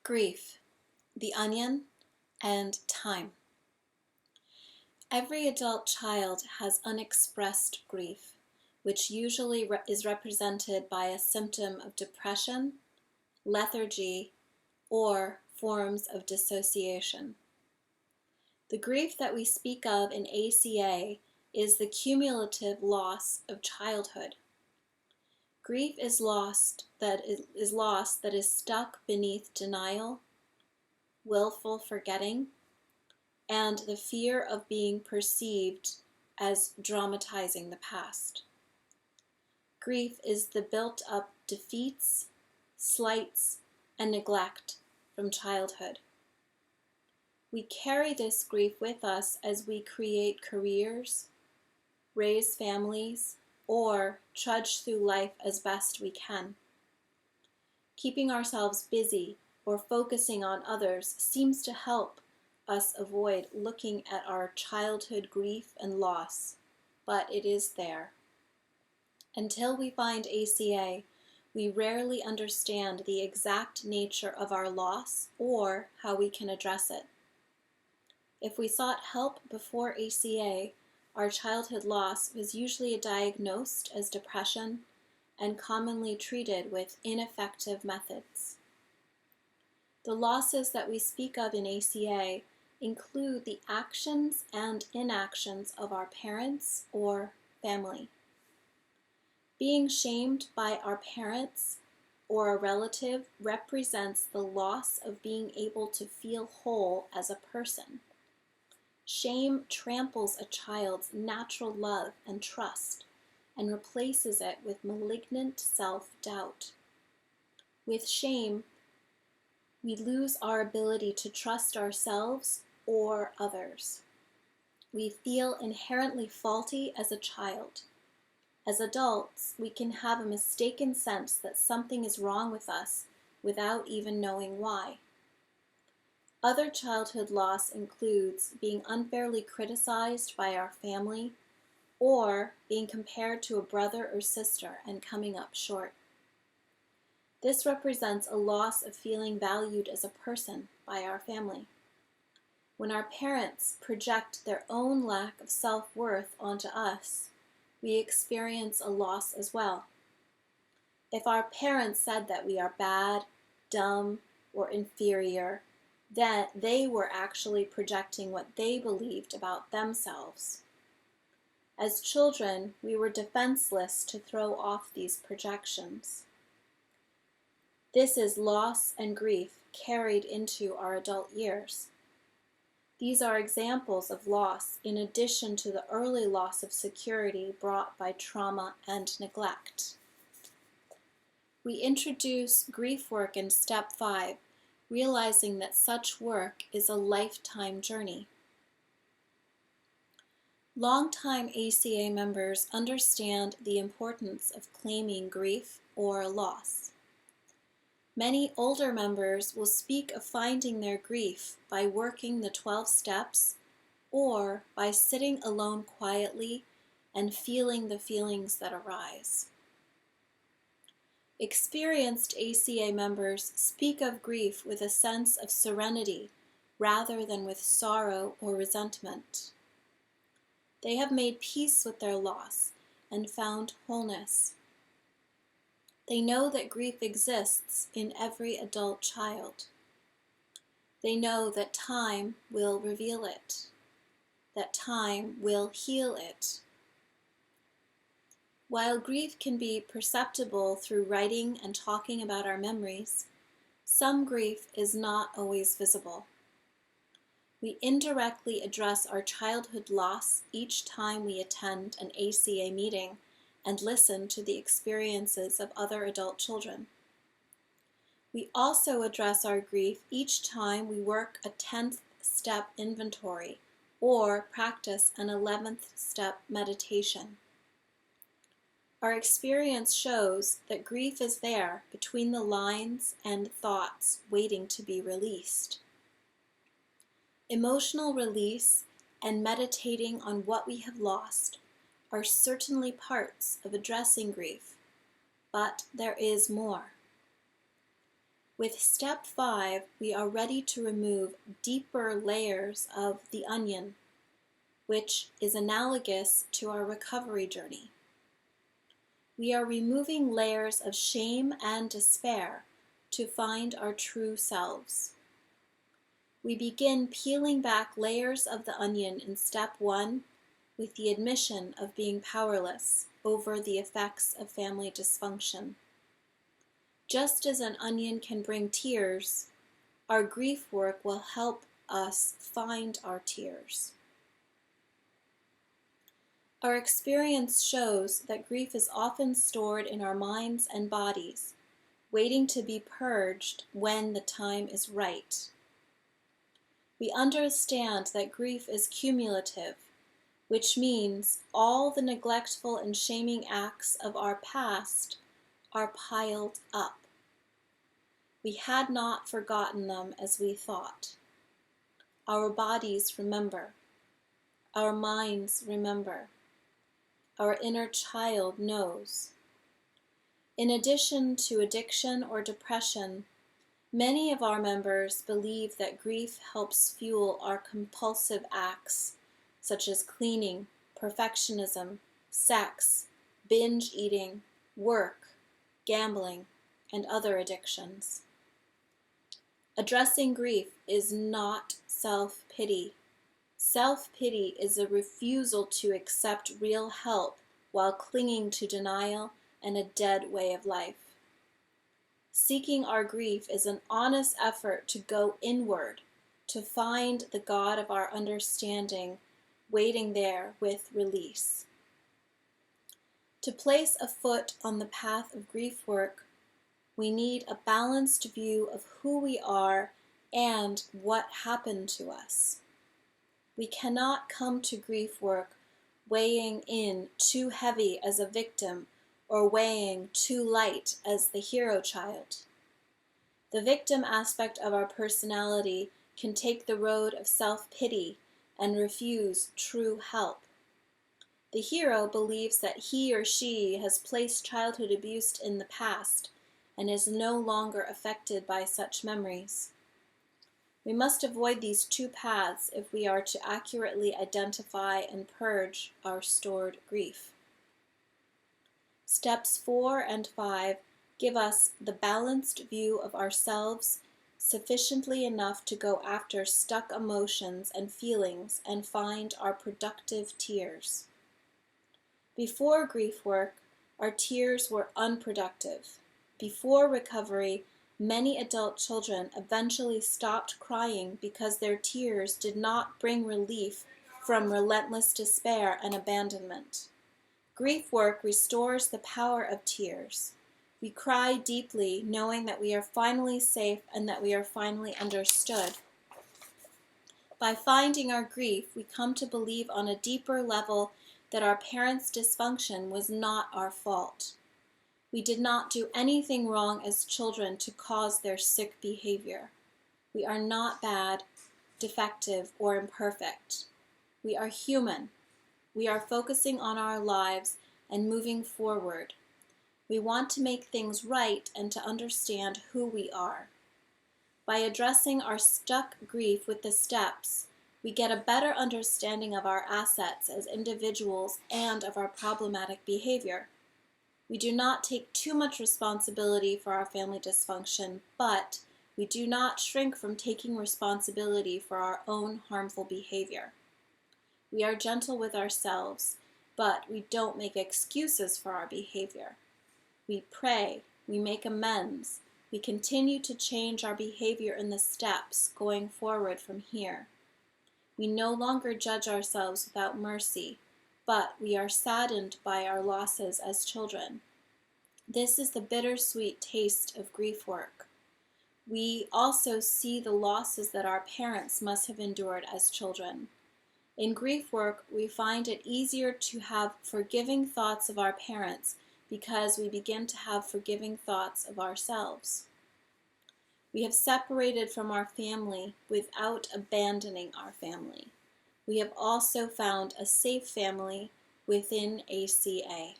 Grief, the onion, and time. Every adult child has unexpressed grief, which usually is represented by a symptom of depression, lethargy, or forms of dissociation. The grief that we speak of in ACA is the cumulative loss of childhood. Grief is loss that is stuck beneath denial, willful forgetting, and the fear of being perceived as dramatizing the past. Grief is the built-up defeats, slights, and neglect from childhood. We carry this grief with us as we create careers, raise families, or trudge through life as best we can. Keeping ourselves busy or focusing on others seems to help us avoid looking at our childhood grief and loss, but it is there. Until we find ACA, we rarely understand the exact nature of our loss or how we can address it. If we sought help before ACA, our childhood loss was usually diagnosed as depression and commonly treated with ineffective methods. The losses that we speak of in ACA include the actions and inactions of our parents or family. Being shamed by our parents or a relative represents the loss of being able to feel whole as a person. Shame tramples a child's natural love and trust and replaces it with malignant self-doubt. With shame, we lose our ability to trust ourselves or others. We feel inherently faulty as a child. As adults, we can have a mistaken sense that something is wrong with us without even knowing why. Other childhood loss includes being unfairly criticized by our family or being compared to a brother or sister and coming up short. This represents a loss of feeling valued as a person by our family. When our parents project their own lack of self-worth onto us, we experience a loss as well. If our parents said that we are bad, dumb, or inferior, then they were actually projecting what they believed about themselves. As children, we were defenseless to throw off these projections. This is loss and grief carried into our adult years. These are examples of loss in addition to the early loss of security brought by trauma and neglect. We introduce grief work in Step 5, realizing that such work is a lifetime journey. Longtime ACA members understand the importance of claiming grief or loss. Many older members will speak of finding their grief by working the 12 steps or by sitting alone quietly and feeling the feelings that arise. Experienced ACA members speak of grief with a sense of serenity rather than with sorrow or resentment. They have made peace with their loss and found wholeness. They know that grief exists in every adult child. They know that time will reveal it, that time will heal it. While grief can be perceptible through writing and talking about our memories, some grief is not always visible. We indirectly address our childhood loss each time we attend an ACA meeting and listen to the experiences of other adult children. We also address our grief each time we work a 10th step inventory or practice an 11th step meditation. Our experience shows that grief is there between the lines and thoughts waiting to be released. Emotional release and meditating on what we have lost are certainly parts of addressing grief, but there is more. With step 5, we are ready to remove deeper layers of the onion, which is analogous to our recovery journey. We are removing layers of shame and despair to find our true selves. We begin peeling back layers of the onion in step 1 with the admission of being powerless over the effects of family dysfunction. Just as an onion can bring tears, our grief work will help us find our tears. Our experience shows that grief is often stored in our minds and bodies, waiting to be purged when the time is right. We understand that grief is cumulative, which means all the neglectful and shaming acts of our past are piled up. We had not forgotten them as we thought. Our bodies remember. Our minds remember. Our inner child knows. In addition to addiction or depression, many of our members believe that grief helps fuel our compulsive acts, such as cleaning, perfectionism, sex, binge eating, work, gambling, and other addictions. Addressing grief is not self-pity. Self-pity is a refusal to accept real help while clinging to denial and a dead way of life. Seeking our grief is an honest effort to go inward, to find the God of our understanding waiting there with release. To place a foot on the path of grief work, we need a balanced view of who we are and what happened to us. We cannot come to grief work weighing in too heavy as a victim or weighing too light as the hero child. The victim aspect of our personality can take the road of self-pity and refuse true help. The hero believes that he or she has placed childhood abuse in the past and is no longer affected by such memories. We must avoid these two paths if we are to accurately identify and purge our stored grief. Steps 4 and 5 give us the balanced view of ourselves sufficiently enough to go after stuck emotions and feelings and find our productive tears. Before grief work, our tears were unproductive. Before recovery, many adult children eventually stopped crying because their tears did not bring relief from relentless despair and abandonment. Grief work restores the power of tears. We cry deeply, knowing that we are finally safe and that we are finally understood. By finding our grief, we come to believe on a deeper level that our parents' dysfunction was not our fault. We did not do anything wrong as children to cause their sick behavior. We are not bad, defective, or imperfect. We are human. We are focusing on our lives and moving forward. We want to make things right and to understand who we are. By addressing our stuck grief with the steps, we get a better understanding of our assets as individuals and of our problematic behavior. We do not take too much responsibility for our family dysfunction, but we do not shrink from taking responsibility for our own harmful behavior. We are gentle with ourselves, but we don't make excuses for our behavior. We pray, we make amends, we continue to change our behavior in the steps going forward from here. We no longer judge ourselves without mercy, but we are saddened by our losses as children. This is the bittersweet taste of grief work. We also see the losses that our parents must have endured as children. In grief work, we find it easier to have forgiving thoughts of our parents because we begin to have forgiving thoughts of ourselves. We have separated from our family without abandoning our family. We have also found a safe family within ACA.